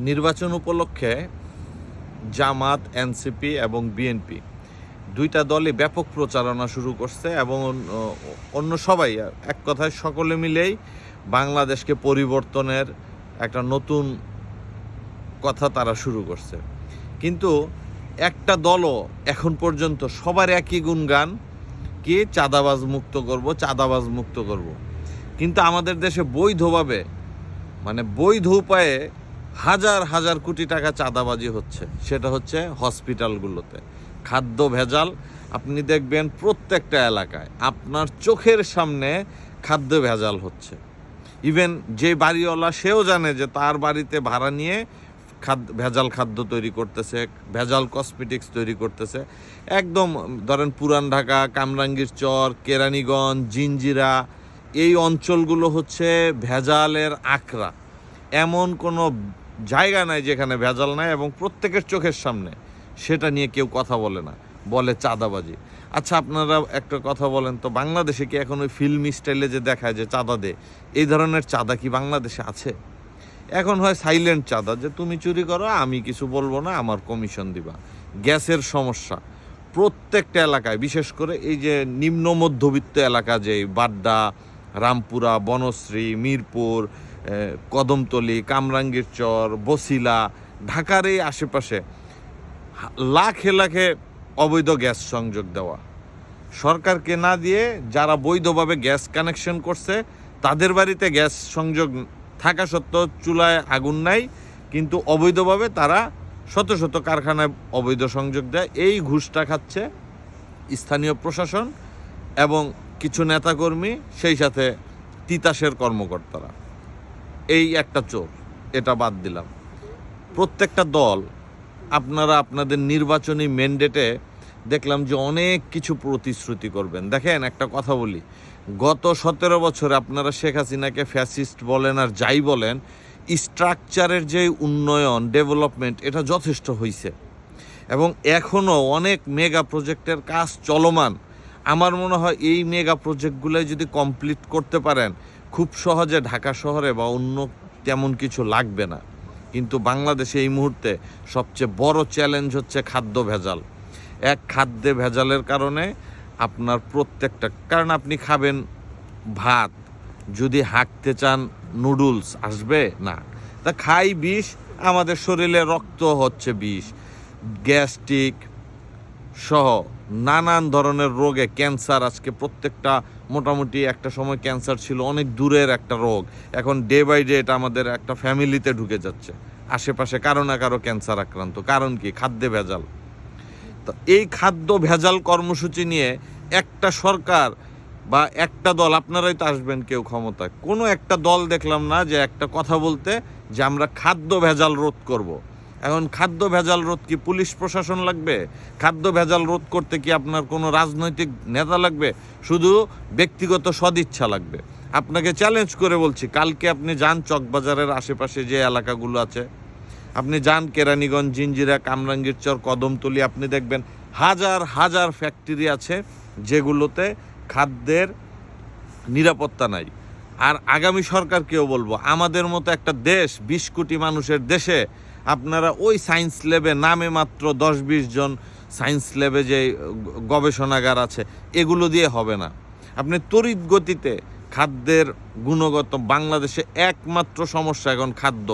নির্বাচন উপলক্ষে জামাত, এনসিপি এবং বিএনপি দুইটা দলই ব্যাপক প্রচারণা শুরু করছে এবং অন্য সবাই এক কথায় সকলে মিলেই বাংলাদেশকে পরিবর্তনের একটা নতুন কথা তারা শুরু করছে। কিন্তু একটা দলও এখন পর্যন্ত সবার একই গুণগান কি চাঁদাবাজ মুক্ত করব, চাঁদাবাজ মুক্ত করব। কিন্তু আমাদের দেশে বৈধভাবে বৈধ উপায়ে হাজার হাজার কোটি টাকা চাঁদাবাজি হচ্ছে। সেটা হচ্ছে হসপিটালগুলোতে খাদ্য ভেজাল। আপনি দেখবেন প্রত্যেকটা এলাকায় আপনার চোখের সামনে খাদ্য ভেজাল হচ্ছে। ইভেন যে বাড়িওয়ালা সেও জানে যে তার বাড়িতে ভাড়া নিয়ে ভেজাল খাদ্য তৈরি করতেছে, ভেজাল কসমেটিক্স তৈরি করতেছে। একদম ধরেন পুরান ঢাকা, কামরাঙ্গীর চর, কেরানীগঞ্জ, জিঞ্জিরা, এই অঞ্চলগুলো হচ্ছে ভেজালের আখড়া। এমন কোনো জায়গা নাই যেখানে ভেজাল নাই, এবং প্রত্যেকের চোখের সামনে। সেটা নিয়ে কেউ কথা বলে না, বলে চাঁদাবাজি। আচ্ছা, আপনারা একটা কথা বলেন তো, বাংলাদেশে কি এখন ওই ফিল্মি স্টাইলে যে দেখায় যে চাঁদা দে, এই ধরনের চাঁদা কি বাংলাদেশে আছে? এখন হয় সাইলেন্ট চাঁদা, যে তুমি চুরি করো, আমি কিছু বলবো না, আমার কমিশন দিবা। গ্যাসের সমস্যা প্রত্যেকটা এলাকায়, বিশেষ করে এই যে নিম্ন মধ্যবিত্ত এলাকা, যে বাড্ডা, রামপুরা, বনশ্রী, মিরপুর, কদমতলী, কামরাঙ্গীর চর, বসিলা, ঢাকার এই আশেপাশে লাখে লাখে অবৈধ গ্যাস সংযোগ দেওয়া। সরকারকে না দিয়ে যারা বৈধভাবে গ্যাস কানেকশন করছে তাদের বাড়িতে গ্যাস সংযোগ থাকা সত্ত্বেও চুলায় আগুন নাই, কিন্তু অবৈধভাবে তারা শত শত কারখানায় অবৈধ সংযোগ দেয়। এই ঘুষটা খাচ্ছে স্থানীয় প্রশাসন এবং কিছু নেতাকর্মী, সেই সাথে তিতাসের কর্মকর্তারা। এই একটা চোর, এটা বাদ দিলাম। প্রত্যেকটা দল আপনারা আপনাদের নির্বাচনী ম্যান্ডেটে দেখলাম যে অনেক কিছু প্রতিশ্রুতি করবেন। দেখেন, একটা কথা বলি, গত 17 বছরে আপনারা শেখ হাসিনাকে ফ্যাসিস্ট বলেন আর যাই বলেন, স্ট্রাকচারের যে উন্নয়ন, ডেভেলপমেন্ট, এটা যথেষ্ট হয়েছে এবং এখনও অনেক মেগা প্রজেক্টের কাজ চলমান। আমার মনে হয় এই মেগা প্রজেক্টগুলো যদি কমপ্লিট করতে পারেন, খুব সহজে ঢাকা শহরে বা অন্য তেমন কিছু লাগবে না। কিন্তু বাংলাদেশে এই মুহূর্তে সবচেয়ে বড় চ্যালেঞ্জ হচ্ছে খাদ্য ভেজাল। খাদ্যে ভেজালের কারণে আপনার প্রত্যেকটা, কারণ আপনি খাবেন ভাত, যদি হাঁকতে চান নুডলস আসবে না, তা খাই বিষ, আমাদের শরীরে রক্ত হচ্ছে বিষ, গ্যাস্ট্রিক সহ নানান ধরনের রোগে, ক্যান্সার, আজকে প্রত্যেকটা, মোটামুটি একটা সময় ক্যান্সার ছিল অনেক দূরের একটা রোগ, এখন ডে বাই ডে এটা আমাদের একটা ফ্যামিলিতে ঢুকে যাচ্ছে। আশেপাশে কারো না কারো ক্যান্সার আক্রান্ত। কারণ কি? খাদ্যে ভেজাল। তো এই খাদ্য ভেজাল কর্মসূচি নিয়ে একটা সরকার বা একটা দল, আপনারাই তো আসবেন কেউ ক্ষমতায়, কোনো একটা দল দেখলাম না যে একটা কথা বলতে যে আমরা খাদ্য ভেজাল রোধ করব। এখন খাদ্য ভেজাল রোধ কি পুলিশ প্রশাসন লাগবে? খাদ্য ভেজাল রোধ করতে কি আপনার কোনো রাজনৈতিক নেতা লাগবে? শুধু ব্যক্তিগত সদিচ্ছা লাগবে। আপনাকে চ্যালেঞ্জ করে বলছি, কালকে আপনি যান চকবাজারের আশেপাশে যে এলাকাগুলো আছে, আপনি যান কেরানীগঞ্জ, জিঞ্জিরা, কামরাঙ্গীর চর, কদমতলী, আপনি দেখবেন হাজার হাজার ফ্যাক্টরি আছে যেগুলোতে খাদ্যের নিরাপত্তা নাই। আর আগামী সরকারকেও বলবো, আমাদের মতো একটা দেশ, 20 কোটি মানুষের দেশে আপনারা ওই সায়েন্স ল্যাবে নামে মাত্র 10-20 জন সায়েন্স ল্যাবে যে গবেষণাগার আছে, এগুলো দিয়ে হবে না। আপনি তড়িৎ গতিতে খাদ্যের গুণগত, বাংলাদেশে একমাত্র সমস্যা এখন খাদ্য।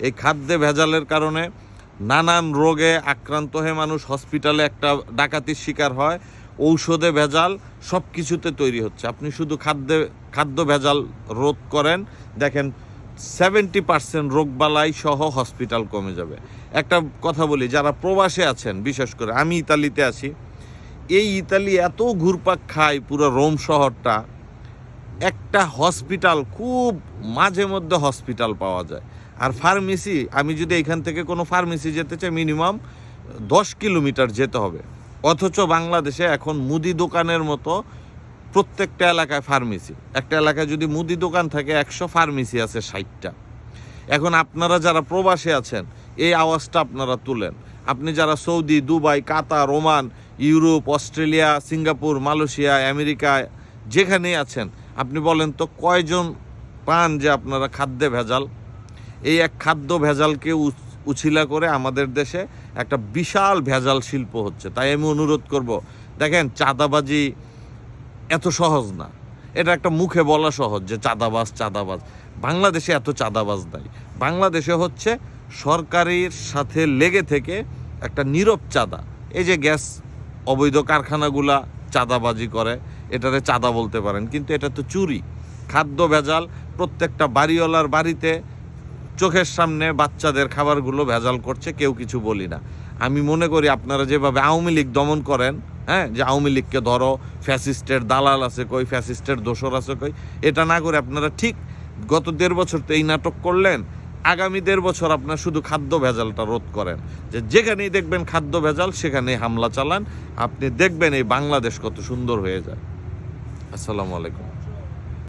এই খাদ্যে ভেজালের কারণে নানান রোগে আক্রান্ত হয়ে মানুষ হসপিটালে একটা ডাকাতির শিকার হয়, ঔষধে ভেজাল, সব কিছুতে তৈরি হচ্ছে। আপনি শুধু খাদ্য ভেজাল রোধ করেন, দেখেন 70% রোগবালাই সহ হসপিটাল কমে যাবে। একটা কথা বলি, যারা প্রবাসে আছেন, বিশেষ করে আমি ইতালিতে আছি, এই ইতালি এত ঘুরপাক খায় পুরো রোম শহরটা, একটা হসপিটাল খুব মাঝে মধ্যে হসপিটাল পাওয়া যায়। আর ফার্মেসি, আমি যদি এখান থেকে কোনো ফার্মেসি যেতে চাই মিনিমাম 10 কিলোমিটার যেতে হবে। অথচ বাংলাদেশে এখন মুদি দোকানের মতো প্রত্যেকটা এলাকায় ফার্মেসি। একটা এলাকায় যদি মুদি দোকান থাকে, 100 ফার্মেসি আছে 60টা। এখন আপনারা যারা প্রবাসে আছেন, এই আওয়াজটা আপনারা তুলেন। আপনি যারা Saudi, Dubai, Qatar, Oman, Europe, Australia, Singapore, Malaysia, America, যেখানেই আছেন, আপনি বলেন তো কয়জন পান যে আপনারা খাদ্যে ভেজাল? এই এক খাদ্য ভেজালকে উছিলা করে আমাদের দেশে একটা বিশাল ভেজাল শিল্প হচ্ছে। তাই আমি অনুরোধ করব, দেখেন চাঁদাবাজি এত সহজ না। এটা একটা মুখে বলা সহজ যে চাঁদাবাজ চাঁদাবাজ। বাংলাদেশে এত চাঁদাবাজ নাই। বাংলাদেশে হচ্ছে সরকারের সাথে লেগে থেকে একটা নীরব চাঁদা। এই যে গ্যাস অবৈধ কারখানাগুলা চাঁদাবাজি করে, এটারে চাঁদা বলতে পারেন, কিন্তু এটা তো চুরি। খাদ্য ভেজাল, প্রত্যেকটা বাড়িওয়ালার বাড়িতে চোখের সামনে বাচ্চাদের খাবারগুলো ভেজাল করছে, কেউ কিছু বলি না। আমি মনে করি আপনারা যেভাবে আওয়ামী লীগ দমন করেন, হ্যাঁ, যে আওয়ামী লীগকে ধরো, ফ্যাসিস্টের দালাল আছে কই, ফ্যাসিস্টের দোসর আছে কই, এটা না করে আপনারা ঠিক গত 1.5 বছর তো এই নাটক করলেন, আগামী 1.5 বছর আপনার শুধু খাদ্য ভেজালটা রোধ করেন। যে যেখানেই দেখবেন খাদ্য ভেজাল সেখানেই হামলা চালান, আপনি দেখবেন এই বাংলাদেশ কত সুন্দর হয়ে যায়। আসসালামু আলাইকুম।